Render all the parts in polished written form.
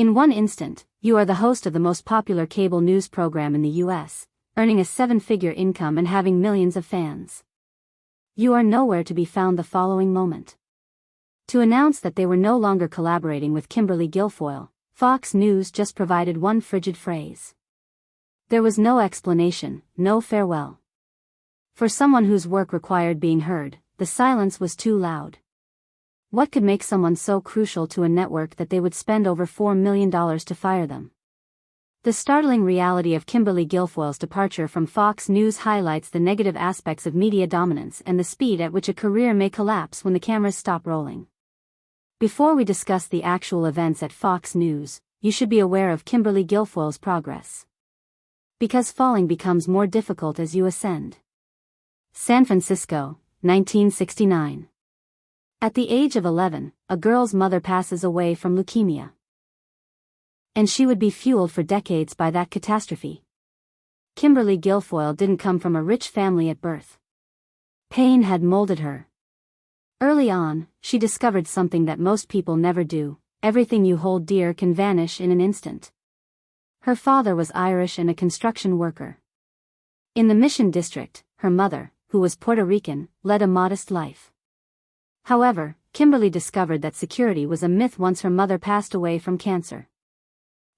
In one instant, you are the host of the most popular cable news program in the US, earning a seven-figure income and having millions of fans. You are nowhere to be found the following moment. To announce that they were no longer collaborating with Kimberly Guilfoyle, Fox News just provided one frigid phrase. There was no explanation, no farewell. For someone whose work required being heard, the silence was too loud. What could make someone so crucial to a network that they would spend over $4 million to fire them? The startling reality of Kimberly Guilfoyle's departure from Fox News highlights the negative aspects of media dominance and the speed at which a career may collapse when the cameras stop rolling. Before we discuss the actual events at Fox News, you should be aware of Kimberly Guilfoyle's progress. Because falling becomes more difficult as you ascend. San Francisco, 1969. At the age of 11, a girl's mother passes away from leukemia. And she would be fueled for decades by that catastrophe. Kimberly Guilfoyle didn't come from a rich family at birth. Pain had molded her. Early on, she discovered something that most people never do: everything you hold dear can vanish in an instant. Her father was Irish and a construction worker. In the Mission District, her mother, who was Puerto Rican, led a modest life. However, Kimberly discovered that security was a myth once her mother passed away from cancer.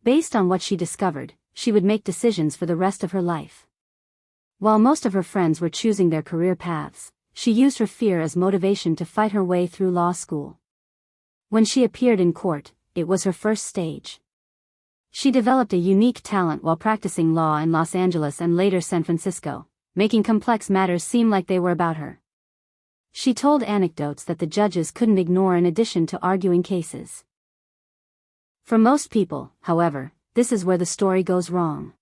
Based on what she discovered, she would make decisions for the rest of her life. While most of her friends were choosing their career paths, she used her fear as motivation to fight her way through law school. When she appeared in court, it was her first stage. She developed a unique talent while practicing law in Los Angeles and later San Francisco, making complex matters seem like they were about her. She told anecdotes that the judges couldn't ignore in addition to arguing cases. For most people, however, this is where the story goes wrong.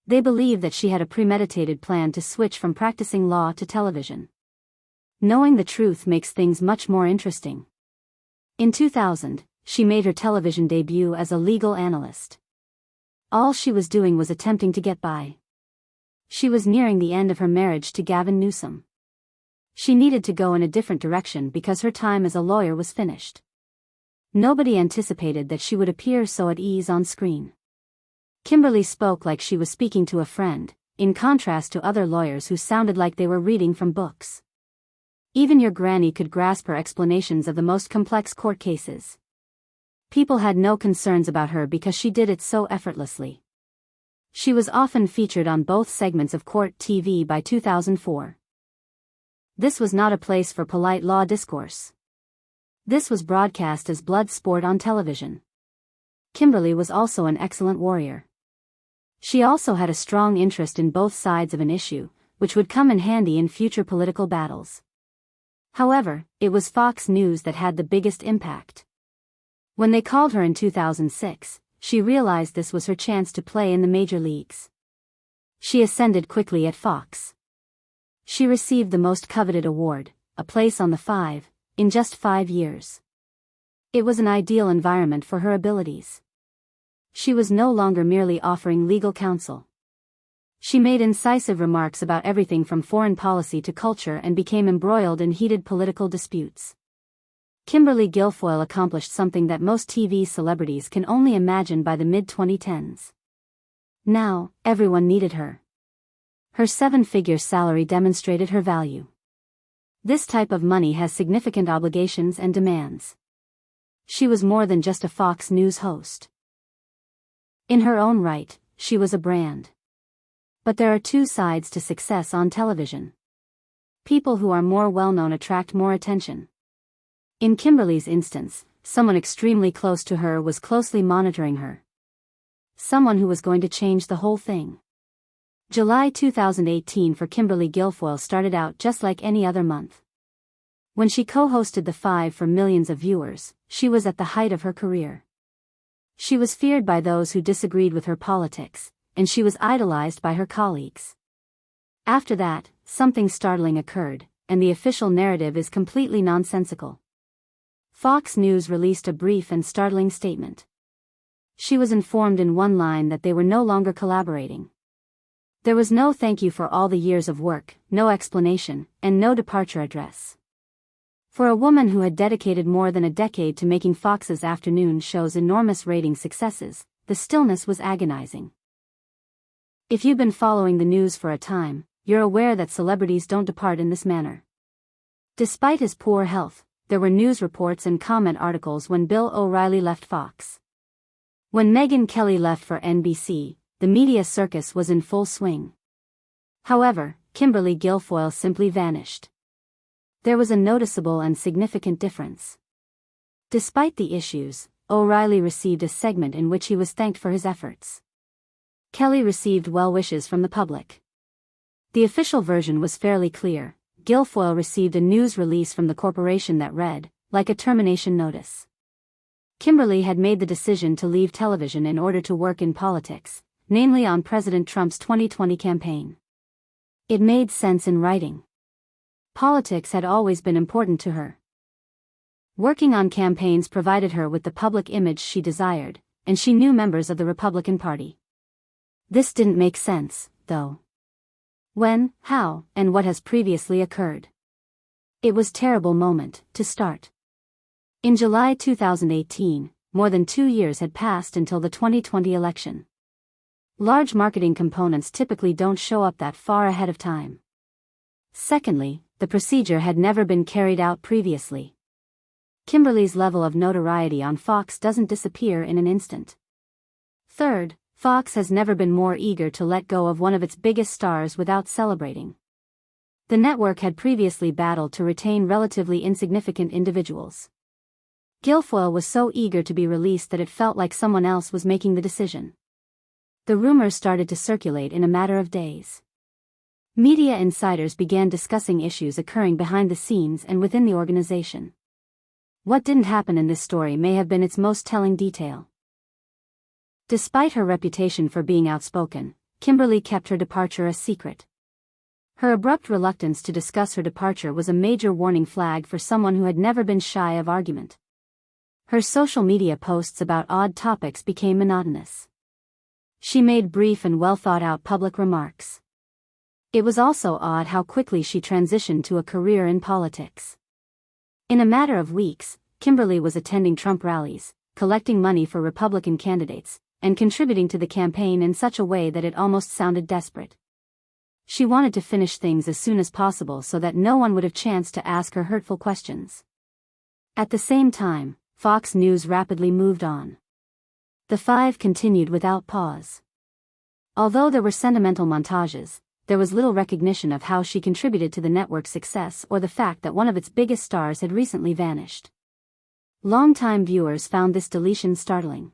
They believe that she had a premeditated plan to switch from practicing law to television. Knowing the truth makes things much more interesting. In 2000, she made her television debut as a legal analyst. All she was doing was attempting to get by. She was nearing the end of her marriage to Gavin Newsom. She needed to go in a different direction because her time as a lawyer was finished. Nobody anticipated that she would appear so at ease on screen. Kimberly spoke like she was speaking to a friend, in contrast to other lawyers who sounded like they were reading from books. Even your granny could grasp her explanations of the most complex court cases. People had no concerns about her because she did it so effortlessly. She was often featured on both segments of court TV by 2004. This was not a place for polite law discourse. This was broadcast as blood sport on television. Kimberly was also an excellent warrior. She also had a strong interest in both sides of an issue, which would come in handy in future political battles. However, it was Fox News that had the biggest impact. When they called her in 2006, she realized this was her chance to play in the major leagues. She ascended quickly at Fox. She received the most coveted award, a place on the 5, in just 5 years. It was an ideal environment for her abilities. She was no longer merely offering legal counsel. She made incisive remarks about everything from foreign policy to culture and became embroiled in heated political disputes. Kimberly Guilfoyle accomplished something that most TV celebrities can only imagine by the mid-2010s. Now, everyone needed her. Her seven-figure salary demonstrated her value. This type of money has significant obligations and demands. She was more than just a Fox News host. In her own right, she was a brand. But there are two sides to success on television. People who are more well-known attract more attention. In Kimberly's instance, someone extremely close to her was closely monitoring her. Someone who was going to change the whole thing. July 2018 for Kimberly Guilfoyle started out just like any other month. When she co-hosted The 5 for millions of viewers, she was at the height of her career. She was feared by those who disagreed with her politics, and she was idolized by her colleagues. After that, something startling occurred, and the official narrative is completely nonsensical. Fox News released a brief and startling statement. She was informed in one line that they were no longer collaborating. There was no thank you for all the years of work, no explanation, and no departure address. For a woman who had dedicated more than a decade to making Fox's afternoon shows enormous rating successes, the stillness was agonizing. If you've been following the news for a time, you're aware that celebrities don't depart in this manner. Despite his poor health, there were news reports and comment articles when Bill O'Reilly left Fox. When Megyn Kelly left for NBC, the media circus was in full swing. However, Kimberly Guilfoyle simply vanished. There was a noticeable and significant difference. Despite the issues, O'Reilly received a segment in which he was thanked for his efforts. Kelly received well wishes from the public. The official version was fairly clear. Guilfoyle received a news release from the corporation that read, like a termination notice. Kimberly had made the decision to leave television in order to work in politics, namely on President Trump's 2020 campaign. It made sense in writing. Politics had always been important to her. Working on campaigns provided her with the public image she desired, and she knew members of the Republican Party. This didn't make sense, though. When, how, and what has previously occurred. It was a terrible moment to start. In July 2018, more than 2 years had passed until the 2020 election. Large marketing components typically don't show up that far ahead of time. Secondly, the procedure had never been carried out previously. Kimberly's level of notoriety on Fox doesn't disappear in an instant. Third, Fox has never been more eager to let go of one of its biggest stars without celebrating. The network had previously battled to retain relatively insignificant individuals. Guilfoyle was so eager to be released that it felt like someone else was making the decision. The rumors started to circulate in a matter of days. Media insiders began discussing issues occurring behind the scenes and within the organization. What didn't happen in this story may have been its most telling detail. Despite her reputation for being outspoken, Kimberly kept her departure a secret. Her abrupt reluctance to discuss her departure was a major warning flag for someone who had never been shy of argument. Her social media posts about odd topics became monotonous. She made brief and well-thought-out public remarks. It was also odd how quickly she transitioned to a career in politics. In a matter of weeks, Kimberly was attending Trump rallies, collecting money for Republican candidates, and contributing to the campaign in such a way that it almost sounded desperate. She wanted to finish things as soon as possible so that no one would have chance to ask her hurtful questions. At the same time, Fox News rapidly moved on. The Five continued without pause. Although there were sentimental montages, there was little recognition of how she contributed to the network's success or the fact that one of its biggest stars had recently vanished. Longtime viewers found this deletion startling.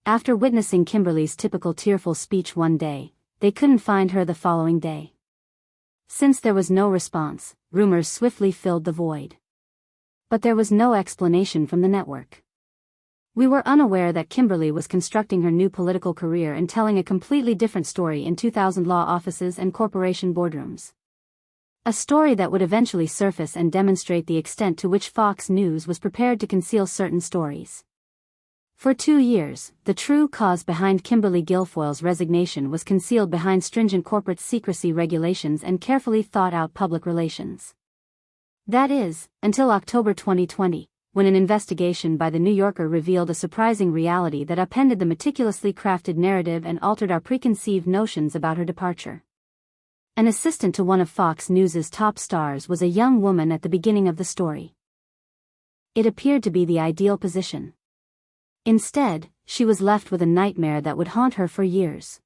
After witnessing Kimberly's typical tearful speech one day, they couldn't find her the following day. Since there was no response, rumors swiftly filled the void. But there was no explanation from the network. We were unaware that Kimberly was constructing her new political career and telling a completely different story in 2000 law offices and corporation boardrooms. A story that would eventually surface and demonstrate the extent to which Fox News was prepared to conceal certain stories. For 2 years, the true cause behind Kimberly Guilfoyle's resignation was concealed behind stringent corporate secrecy regulations and carefully thought-out public relations. That is, until October 2020. When an investigation by The New Yorker revealed a surprising reality that upended the meticulously crafted narrative and altered our preconceived notions about her departure. An assistant to one of Fox News' top stars was a young woman at the beginning of the story. It appeared to be the ideal position. Instead, she was left with a nightmare that would haunt her for years.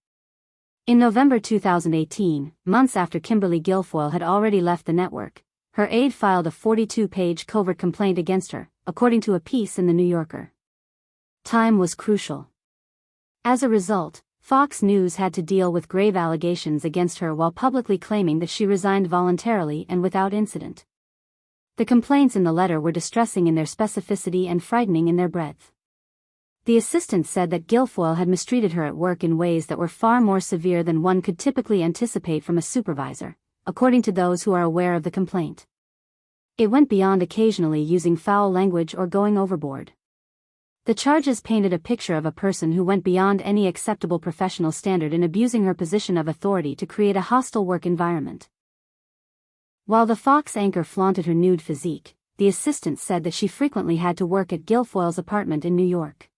In November 2018, months after Kimberly Guilfoyle had already left the network, her aide filed a 42-page covert complaint against her, according to a piece in The New Yorker. Time was crucial. As a result, Fox News had to deal with grave allegations against her while publicly claiming that she resigned voluntarily and without incident. The complaints in the letter were distressing in their specificity and frightening in their breadth. The assistant said that Guilfoyle had mistreated her at work in ways that were far more severe than one could typically anticipate from a supervisor, according to those who are aware of the complaint. It went beyond occasionally using foul language or going overboard. The charges painted a picture of a person who went beyond any acceptable professional standard in abusing her position of authority to create a hostile work environment. While the Fox anchor flaunted her nude physique, the assistant said that she frequently had to work at Guilfoyle's apartment in New York.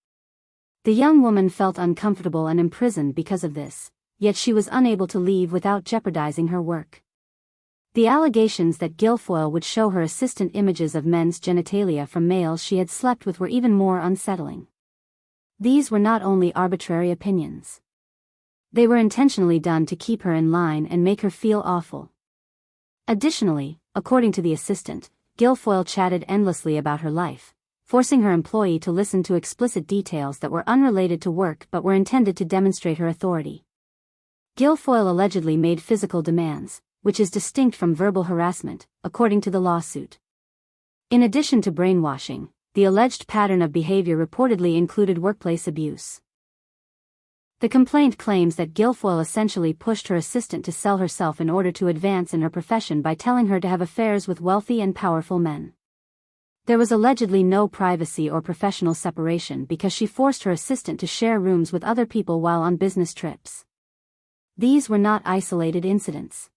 The young woman felt uncomfortable and imprisoned because of this, yet she was unable to leave without jeopardizing her work. The allegations that Guilfoyle would show her assistant images of men's genitalia from males she had slept with were even more unsettling. These were not only arbitrary opinions. They were intentionally done to keep her in line and make her feel awful. Additionally, according to the assistant, Guilfoyle chatted endlessly about her life, forcing her employee to listen to explicit details that were unrelated to work but were intended to demonstrate her authority. Guilfoyle allegedly made physical demands, which is distinct from verbal harassment, according to the lawsuit. In addition to brainwashing, the alleged pattern of behavior reportedly included workplace abuse. The complaint claims that Guilfoyle essentially pushed her assistant to sell herself in order to advance in her profession by telling her to have affairs with wealthy and powerful men. There was allegedly no privacy or professional separation because she forced her assistant to share rooms with other people while on business trips. These were not isolated incidents.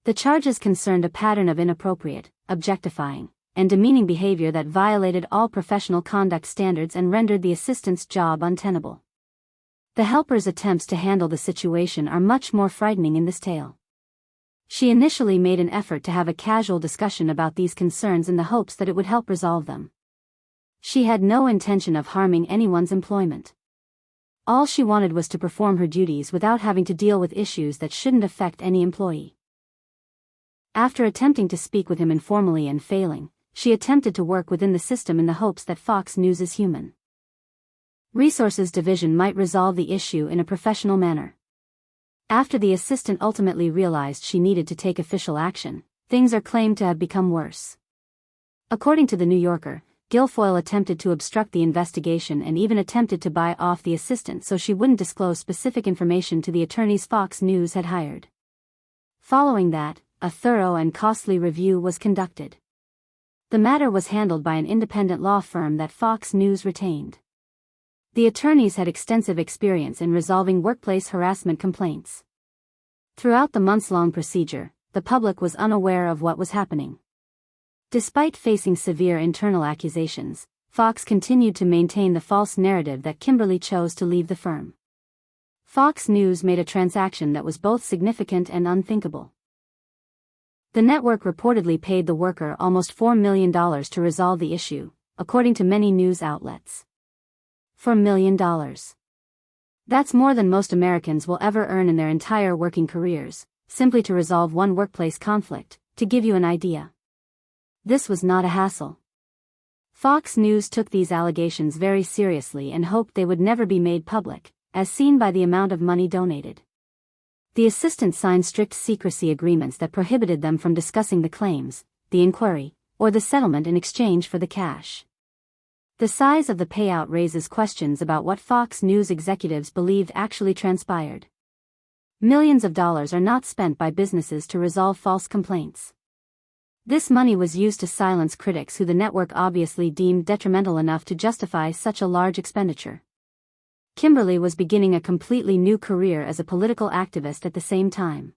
The charges concerned a pattern of inappropriate, objectifying, and demeaning behavior that violated all professional conduct standards and rendered the assistant's job untenable. The helper's attempts to handle the situation are much more frightening in this tale. She initially made an effort to have a casual discussion about these concerns in the hopes that it would help resolve them. She had no intention of harming anyone's employment. All she wanted was to perform her duties without having to deal with issues that shouldn't affect any employee. After attempting to speak with him informally and failing, she attempted to work within the system in the hopes that Fox News' Human Resources Division might resolve the issue in a professional manner. After the assistant ultimately realized she needed to take official action, things are claimed to have become worse. According to The New Yorker, Guilfoyle attempted to obstruct the investigation and even attempted to buy off the assistant so she wouldn't disclose specific information to the attorneys Fox News had hired. Following that, a thorough and costly review was conducted. The matter was handled by an independent law firm that Fox News retained. The attorneys had extensive experience in resolving workplace harassment complaints. Throughout the months-long procedure, the public was unaware of what was happening. Despite facing severe internal accusations, Fox continued to maintain the false narrative that Kimberly chose to leave the firm. Fox News made a transaction that was both significant and unthinkable. The network reportedly paid the worker almost $4 million to resolve the issue, according to many news outlets. $4 million. That's more than most Americans will ever earn in their entire working careers, simply to resolve one workplace conflict, to give you an idea. This was not a hassle. Fox News took these allegations very seriously and hoped they would never be made public, as seen by the amount of money donated. The assistant signed strict secrecy agreements that prohibited them from discussing the claims, the inquiry, or the settlement in exchange for the cash. The size of the payout raises questions about what Fox News executives believed actually transpired. Millions of dollars are not spent by businesses to resolve false complaints. This money was used to silence critics who the network obviously deemed detrimental enough to justify such a large expenditure. Kimberly was beginning a completely new career as a political activist at the same time.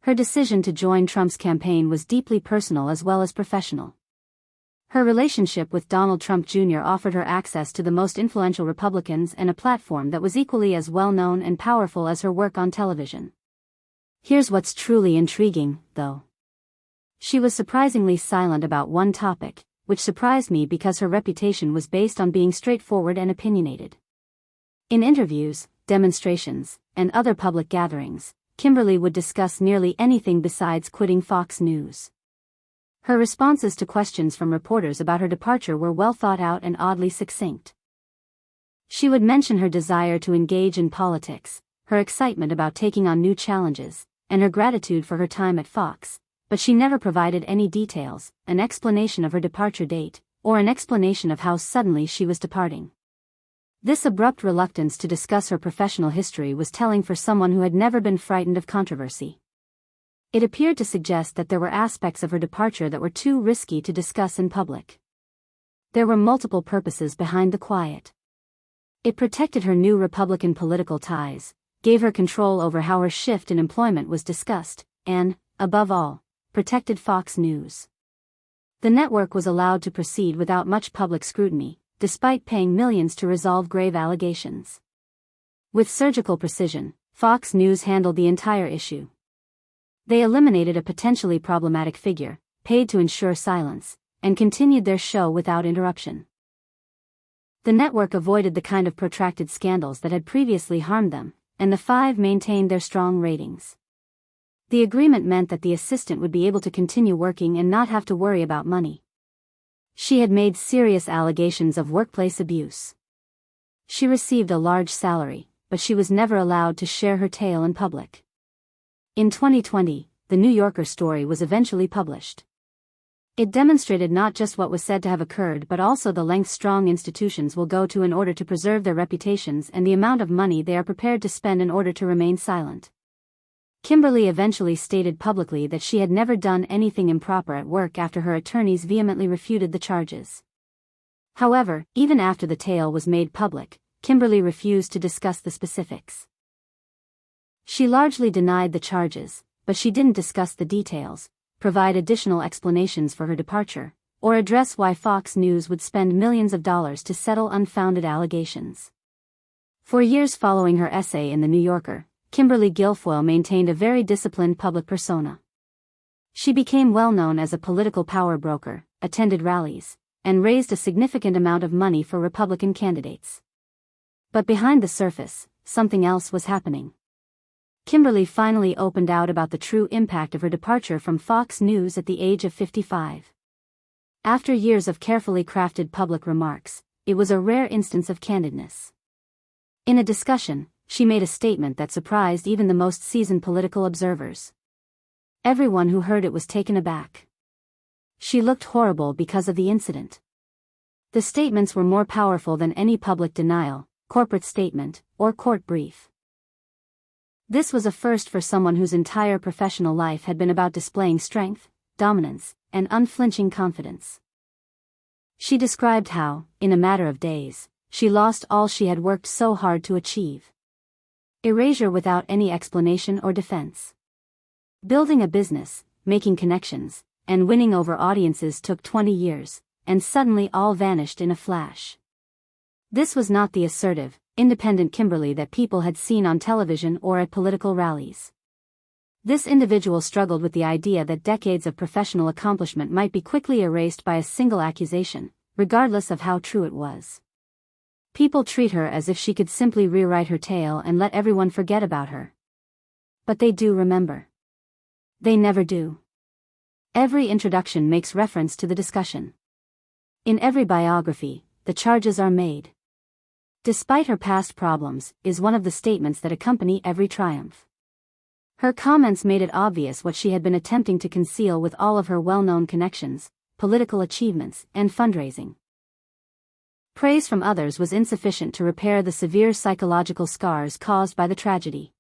Her decision to join Trump's campaign was deeply personal as well as professional. Her relationship with Donald Trump Jr. offered her access to the most influential Republicans and a platform that was equally as well-known and powerful as her work on television. Here's what's truly intriguing, though. She was surprisingly silent about one topic, which surprised me because her reputation was based on being straightforward and opinionated. In interviews, demonstrations, and other public gatherings, Kimberly would discuss nearly anything besides quitting Fox News. Her responses to questions from reporters about her departure were well thought out and oddly succinct. She would mention her desire to engage in politics, her excitement about taking on new challenges, and her gratitude for her time at Fox, but she never provided any details, an explanation of her departure date, or an explanation of how suddenly she was departing. This abrupt reluctance to discuss her professional history was telling for someone who had never been frightened of controversy. It appeared to suggest that there were aspects of her departure that were too risky to discuss in public. There were multiple purposes behind the quiet. It protected her new Republican political ties, gave her control over how her shift in employment was discussed, and, above all, protected Fox News. The network was allowed to proceed without much public scrutiny, despite paying millions to resolve grave allegations. With surgical precision, Fox News handled the entire issue. They eliminated a potentially problematic figure, paid to ensure silence, and continued their show without interruption. The network avoided the kind of protracted scandals that had previously harmed them, and the five maintained their strong ratings. The agreement meant that the assistant would be able to continue working and not have to worry about money. She had made serious allegations of workplace abuse. She received a large salary, but she was never allowed to share her tale in public. In 2020, the New Yorker story was eventually published. It demonstrated not just what was said to have occurred but also the lengths strong institutions will go to in order to preserve their reputations and the amount of money they are prepared to spend in order to remain silent. Kimberly eventually stated publicly that she had never done anything improper at work after her attorneys vehemently refuted the charges. However, even after the tale was made public, Kimberly refused to discuss the specifics. She largely denied the charges, but she didn't discuss the details, provide additional explanations for her departure, or address why Fox News would spend millions of dollars to settle unfounded allegations. For years following her essay in The New Yorker, Kimberly Guilfoyle maintained a very disciplined public persona. She became well known as a political power broker, attended rallies, and raised a significant amount of money for Republican candidates. But behind the surface, something else was happening. Kimberly finally opened out about the true impact of her departure from Fox News at the age of 55. After years of carefully crafted public remarks, it was a rare instance of candidness. In a discussion, she made a statement that surprised even the most seasoned political observers. Everyone who heard it was taken aback. She looked horrible because of the incident. The statements were more powerful than any public denial, corporate statement, or court brief. This was a first for someone whose entire professional life had been about displaying strength, dominance, and unflinching confidence. She described how, in a matter of days, she lost all she had worked so hard to achieve. Erasure without any explanation or defense. Building a business, making connections, and winning over audiences took 20 years, and suddenly all vanished in a flash. This was not the assertive, independent Kimberly that people had seen on television or at political rallies. This individual struggled with the idea that decades of professional accomplishment might be quickly erased by a single accusation, regardless of how true it was. People treat her as if she could simply rewrite her tale and let everyone forget about her. But they do remember. They never do. Every introduction makes reference to the discussion. In every biography, the charges are made. Despite her past problems, is one of the statements that accompany every triumph. Her comments made it obvious what she had been attempting to conceal with all of her well-known connections, political achievements, and fundraising. Praise from others was insufficient to repair the severe psychological scars caused by the tragedy.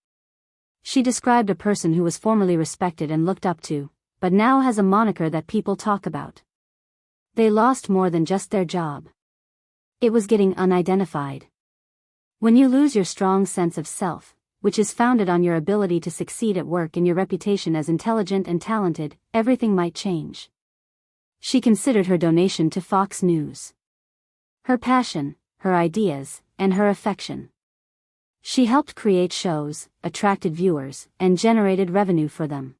She described a person who was formerly respected and looked up to, but now has a moniker that people talk about. They lost more than just their job. It was getting unidentified. When you lose your strong sense of self, which is founded on your ability to succeed at work and your reputation as intelligent and talented, everything might change. She considered her donation to Fox News. Her passion, her ideas, and her affection. She helped create shows, attracted viewers, and generated revenue for them.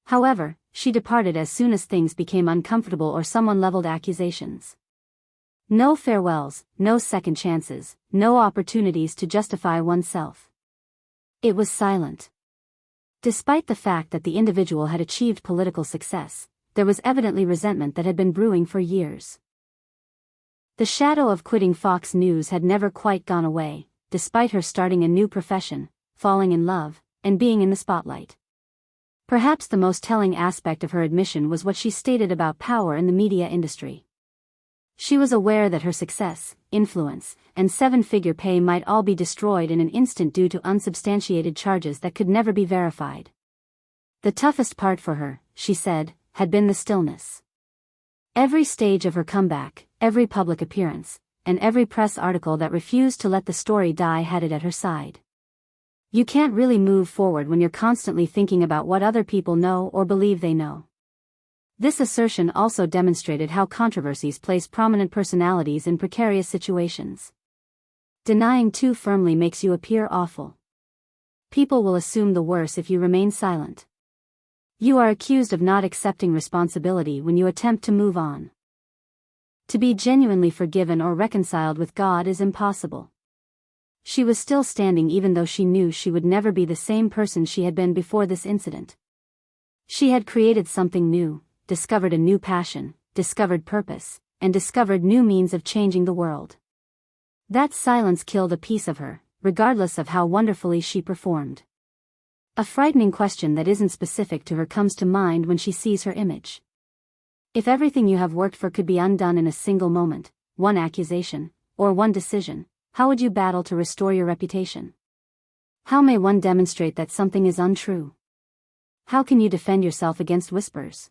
However, she departed as soon as things became uncomfortable or someone leveled accusations. No farewells, no second chances, no opportunities to justify oneself. It was silent. Despite the fact that the individual had achieved political success, there was evidently resentment that had been brewing for years. The shadow of quitting Fox News had never quite gone away, despite her starting a new profession, falling in love, and being in the spotlight. Perhaps the most telling aspect of her admission was what she stated about power in the media industry. She was aware that her success, influence, and seven-figure pay might all be destroyed in an instant due to unsubstantiated charges that could never be verified. The toughest part for her, she said, had been the stillness. Every stage of her comeback, every public appearance, and every press article that refused to let the story die had it at her side. You can't really move forward when you're constantly thinking about what other people know or believe they know. This assertion also demonstrated how controversies place prominent personalities in precarious situations. Denying too firmly makes you appear awful. People will assume the worst if you remain silent. You are accused of not accepting responsibility when you attempt to move on. To be genuinely forgiven or reconciled with God is impossible. She was still standing even though she knew she would never be the same person she had been before this incident. She had created something new, discovered a new passion, discovered purpose, and discovered new means of changing the world. That silence killed a piece of her, regardless of how wonderfully she performed. A frightening question that isn't specific to her comes to mind when she sees her image. If everything you have worked for could be undone in a single moment, one accusation, or one decision, how would you battle to restore your reputation? How may one demonstrate that something is untrue? How can you defend yourself against whispers?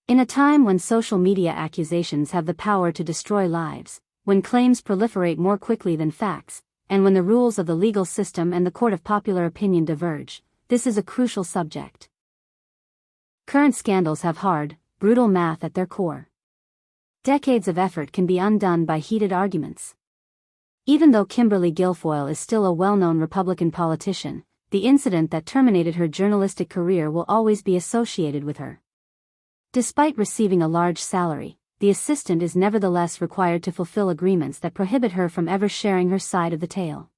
In a time when social media accusations have the power to destroy lives, when claims proliferate more quickly than facts, and when the rules of the legal system and the court of popular opinion diverge, this is a crucial subject. Current scandals have hard, brutal math at their core. Decades of effort can be undone by heated arguments. Even though Kimberly Guilfoyle is still a well-known Republican politician, the incident that terminated her journalistic career will always be associated with her. Despite receiving a large salary, the assistant is nevertheless required to fulfill agreements that prohibit her from ever sharing her side of the tale.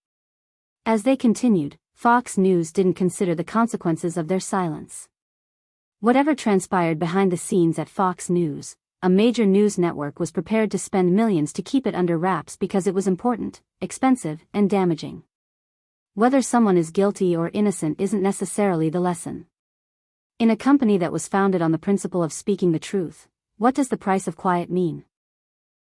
As they continued, Fox News didn't consider the consequences of their silence. Whatever transpired behind the scenes at Fox News, a major news network was prepared to spend millions to keep it under wraps because it was important, expensive, and damaging. Whether someone is guilty or innocent isn't necessarily the lesson. In a company that was founded on the principle of speaking the truth, what does the price of quiet mean?